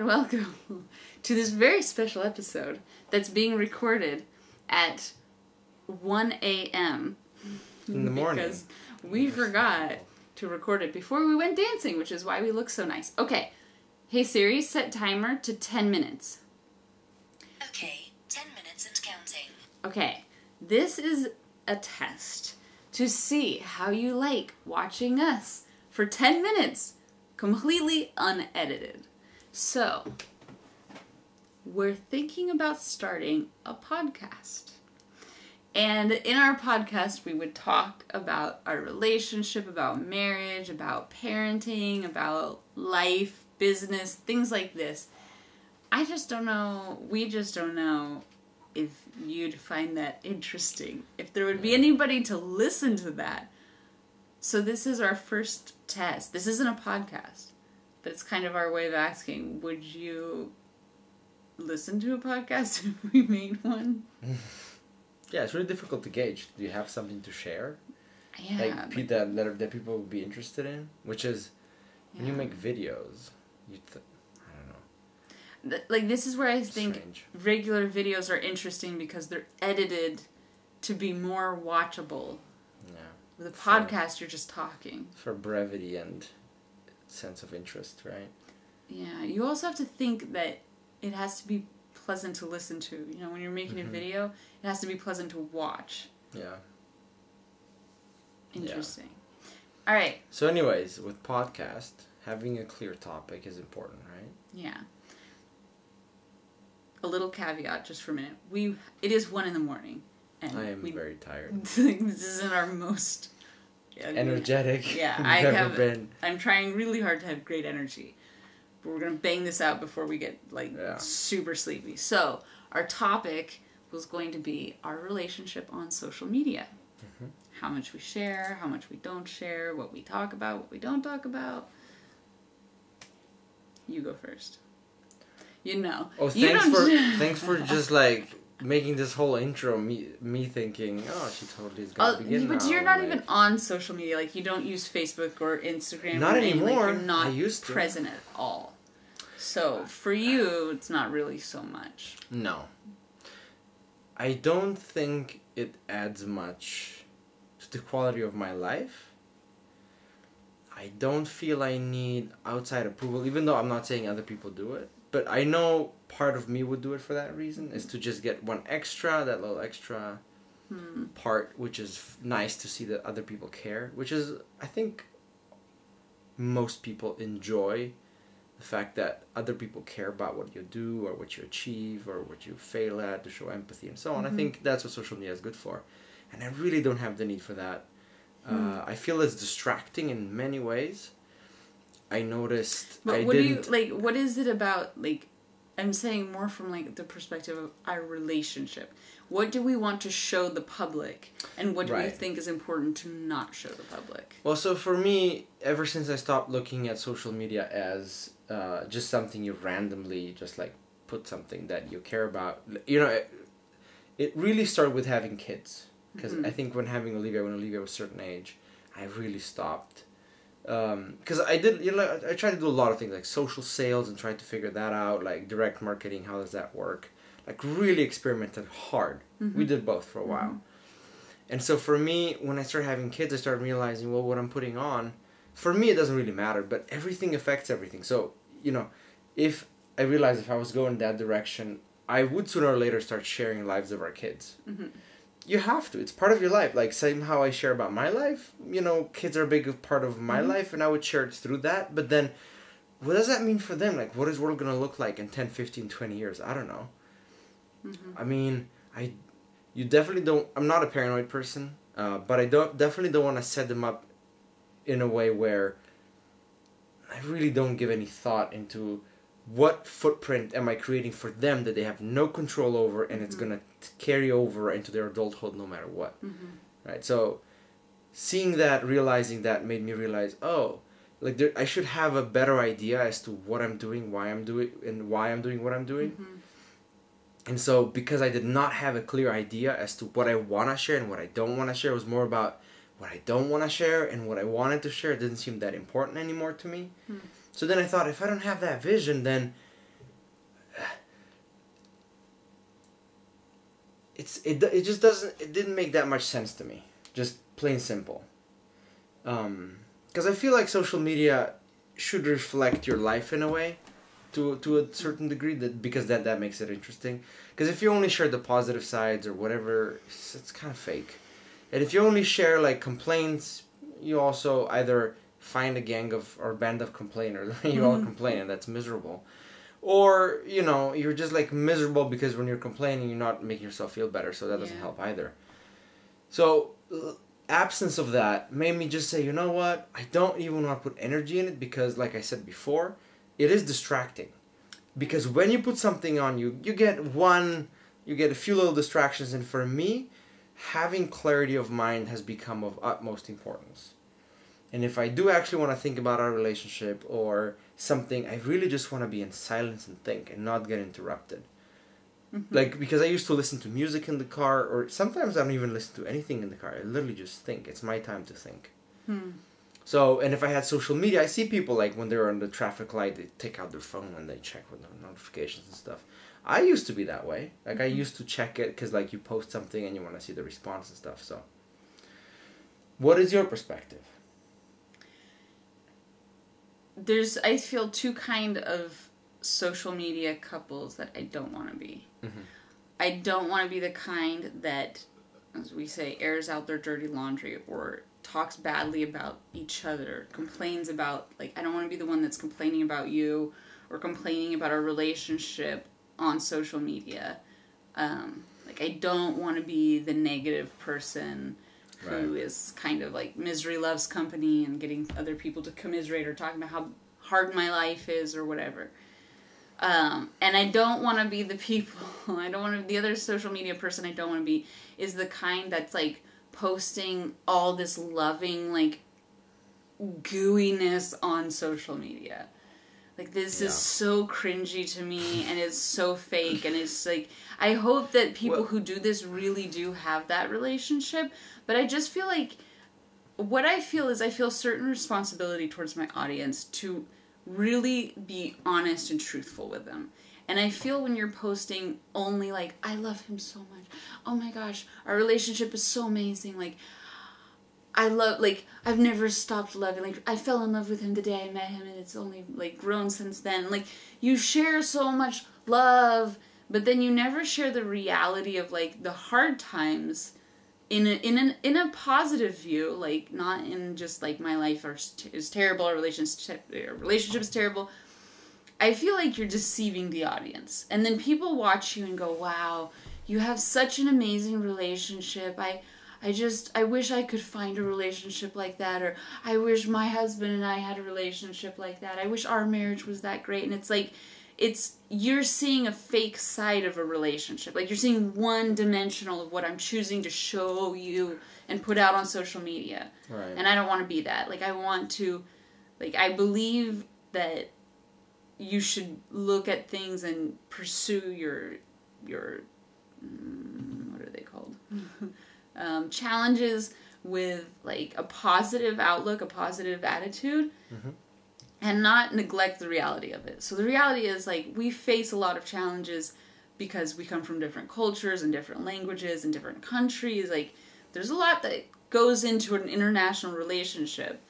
welcome to this very special episode that's being recorded at 1 a.m. in the morning. Because we forgot to record it before we went dancing, which is why we look so nice. Okay. Hey Siri, set timer to 10 minutes. Okay, 10 minutes and counting. Okay, this is a test to see how you like watching us for 10 minutes, completely unedited. So, we're thinking about starting a podcast. And in our podcast, we would talk about our relationship, about marriage, about parenting, about life, business, things like this. I just don't know, we just don't know if you'd find that interesting, if there would be anybody to listen to that. So this is our first test. This isn't a podcast, but it's kind of our way of asking, would you listen to a podcast if we made one? Yeah, it's really difficult to gauge. Do you have something to share? Yeah. Like that people would be interested in? Which is, when you make videos, I don't know. Like, this is where I think Strange. regular videos are interesting because they're edited to be more watchable. Yeah. With a podcast, you're just talking. For brevity and sense of interest, right? Yeah, you also have to think that it has to be pleasant to listen to. You know, when you're making a video, it has to be pleasant to watch. Yeah. Interesting. Yeah. All right. So anyways, with podcast, having a clear topic is important, right? Yeah. A little caveat just for a minute. It is 1 a.m. and I am very tired. This isn't our most energetic. Yeah, I'm trying really hard to have great energy. But we're going to bang this out before we get super sleepy. So, our topic was going to be our relationship on social media. Mm-hmm. How much we share, how much we don't share, what we talk about, what we don't talk about. You go first. You know. Oh, thanks for just like making this whole intro me thinking, oh, she totally is gonna begin but now. you're not even on social media. Like, you don't use Facebook or Instagram. Not or anymore. Like, you're not I used to. present at all. So for you, it's not really so much. No. I don't think it adds much to the quality of my life. I don't feel I need outside approval, even though I'm not saying other people do it. But I know part of me would do it for that reason, is to just get that little extra part, which is nice to see that other people care, which is, I think, most people enjoy the fact that other people care about what you do or what you achieve or what you fail at, to show empathy and so on. I think that's what social media is good for. And I really don't have the need for that. I feel it's distracting in many ways. I noticed. But what is it about, like, I'm saying more from, like, the perspective of our relationship. What do we want to show the public? And what do we think is important to not show the public? Well, so for me, ever since I stopped looking at social media as just something you randomly just, like, put something that you care about. You know, it really started with having kids. Because I think when Olivia was a certain age, I really stopped. Because I tried to do a lot of things like social sales and tried to figure that out, like direct marketing, how does that work? Like, really experimented hard. We did both for a while. And so for me, when I started having kids, I started realizing, well, what I'm putting on, for me, it doesn't really matter, but everything affects everything. So, you know, if I realized if I was going that direction, I would sooner or later start sharing lives of our kids. You have to. It's part of your life. Like, same how I share about my life. You know, kids are a big part of my life, and I would share it through that. But then, what does that mean for them? Like, what is the world going to look like in 10, 15, 20 years? I don't know. I mean, you definitely don't... I'm not a paranoid person, but I definitely don't want to set them up in a way where I really don't give any thought into what footprint am I creating for them that they have no control over, and it's going to carry over into their adulthood no matter what. Right? So seeing that, realizing that, made me realize, oh, like, I should have a better idea as to what I'm doing, why I'm doing what I'm doing. And so because I did not have a clear idea as to what I want to share and what I don't want to share, it was more about what I don't want to share, and what I wanted to share didn't seem that important anymore to me. So then I thought, if I don't have that vision, then it just didn't make that much sense to me. Just plain simple. Because I feel like social media should reflect your life in a way, to a certain degree, because that makes it interesting. Because if you only share the positive sides or whatever, it's kind of fake. And if you only share like complaints, you also either find a gang of or band of complainers. You all complain, and that's miserable. Or, you know, you're just like miserable because when you're complaining, you're not making yourself feel better. So that doesn't help either. So absence of that made me just say, you know what? I don't even want to put energy in it because, like I said before, it is distracting. Because when you put something on, you get a few little distractions. And for me, having clarity of mind has become of utmost importance. And if I do actually want to think about our relationship or something, I really just want to be in silence and think and not get interrupted. Like, because I used to listen to music in the car, or sometimes I don't even listen to anything in the car. I literally just think. It's my time to think. So, and if I had social media, I see people like when they're on the traffic light, they take out their phone and they check with the notifications and stuff. I used to be that way. Like, I used to check it because, like, you post something and you want to see the response and stuff. So, what is your perspective? There's, I feel, two kind of social media couples that I don't want to be. I don't want to be the kind that, as we say, airs out their dirty laundry or talks badly about each other, complains about, like, I don't want to be the one that's complaining about you or complaining about our relationship on social media. Like, I don't want to be the negative person who is kind of like misery loves company and getting other people to commiserate or talking about how hard my life is or whatever. And I don't want to be the people, I don't want to, the other social media person I don't want to be is the kind that's like posting all this loving, like, gooiness on social media. Like, this is so cringy to me, and it's so fake, and it's like, I hope that people who do this really do have that relationship, but I just feel like, what I feel is I feel certain responsibility towards my audience to really be honest and truthful with them. And I feel when you're posting only like, I love him so much, oh my gosh, our relationship is so amazing, like, I love, like, I've never stopped loving, like, I fell in love with him the day I met him, and it's only, like, grown since then. Like, you share so much love, but then you never share the reality of, like, the hard times in a positive view, like, not in just, like, my life is terrible, our relationship is terrible. I feel like you're deceiving the audience. And then people watch you and go, wow, you have such an amazing relationship. I wish I could find a relationship like that, or I wish my husband and I had a relationship like that. I wish our marriage was that great. And it's like, you're seeing a fake side of a relationship. Like, you're seeing one dimensional of what I'm choosing to show you and put out on social media. Right. And I don't want to be that. Like, I want to, like, I believe that you should look at things and pursue your what are they called? Challenges with, like, a positive outlook, a positive attitude, and not neglect the reality of it. So the reality is, like, we face a lot of challenges because we come from different cultures and different languages and different countries. Like, there's a lot that goes into an international relationship.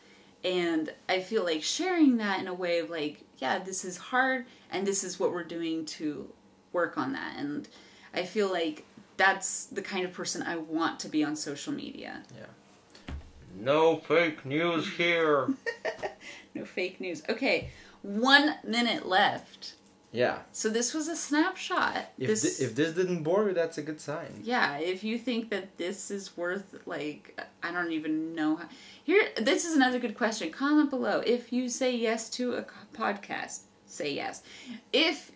And I feel like sharing that in a way of, like, yeah, this is hard, and this is what we're doing to work on that. And I feel like that's the kind of person I want to be on social media. Yeah. No fake news here. No fake news. Okay, 1 minute left. Yeah. So this was a snapshot. If this didn't bore you, that's a good sign. Yeah, if you think that this is worth, like, I don't even know how. Here, this is another good question. Comment below. If you say yes to a podcast, say yes. If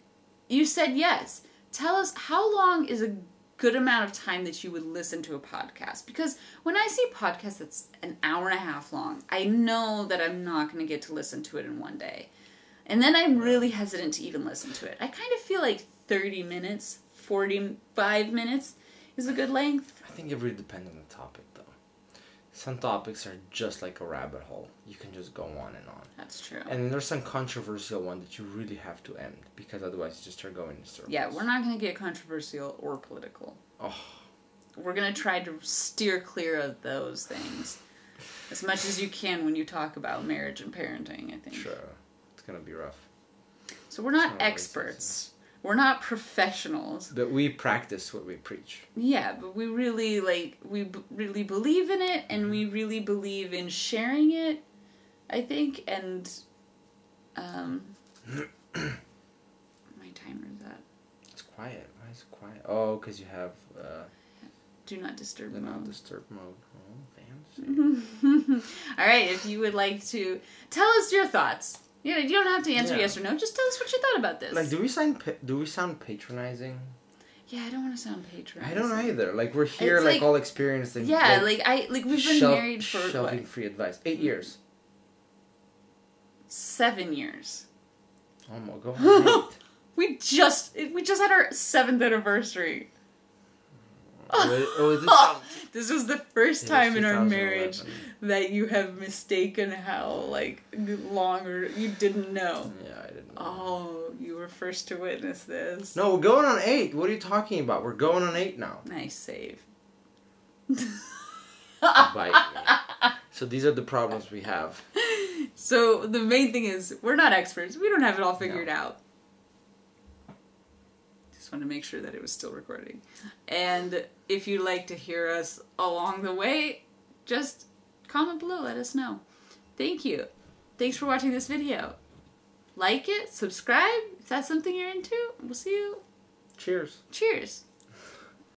you said yes, tell us how long is a good amount of time that you would listen to a podcast. Because when I see podcasts that's an hour and a half long, I know that I'm not going to get to listen to it in one day. And then I'm really hesitant to even listen to it. I kind of feel like 30 minutes, 45 minutes is a good length. I think it really depends on the topic, though. Some topics are just like a rabbit hole. You can just go on and on. That's true. And then there's some controversial one that you really have to end, because otherwise you just start going in circles. Yeah, we're not going to get controversial or political. Oh, we're going to try to steer clear of those things as much as you can when you talk about marriage and parenting, I think. Sure. It's going to be rough. So we're not experts. We're not professionals. But we practice what we preach. Yeah, but we really, really believe in it, and we really believe in sharing it, I think, and, my timer is at. It's quiet. Why is it quiet? Oh, because you have, Do not disturb the mode. not disturb mode. Oh, fancy. Alright, if you would like to tell us your thoughts. You don't have to answer Yeah. yes or no, just tell us what you thought about this. Like, do we sound patronizing? Yeah, I don't want to sound patronizing. I don't either. Like, we're here, It's like all experienced and yeah, we've been married for shelving what? free advice. 8 years. 7 years. Oh my god. We just had our 7th anniversary. This was the first time in our marriage that you have mistaken how long or you didn't know. Yeah, I didn't know. Oh, you were first to witness this. No, we're going on 8. What are you talking about? We're going on 8 now. Nice save. Bite me. So these are the problems we have. So the main thing is we're not experts. We don't have it all figured out. Just want to make sure that it was still recording. And if you'd like to hear us along the way, just comment below. Let us know. Thank you. Thanks for watching this video. Like it, subscribe if that's something you're into. We'll see you. Cheers. Cheers.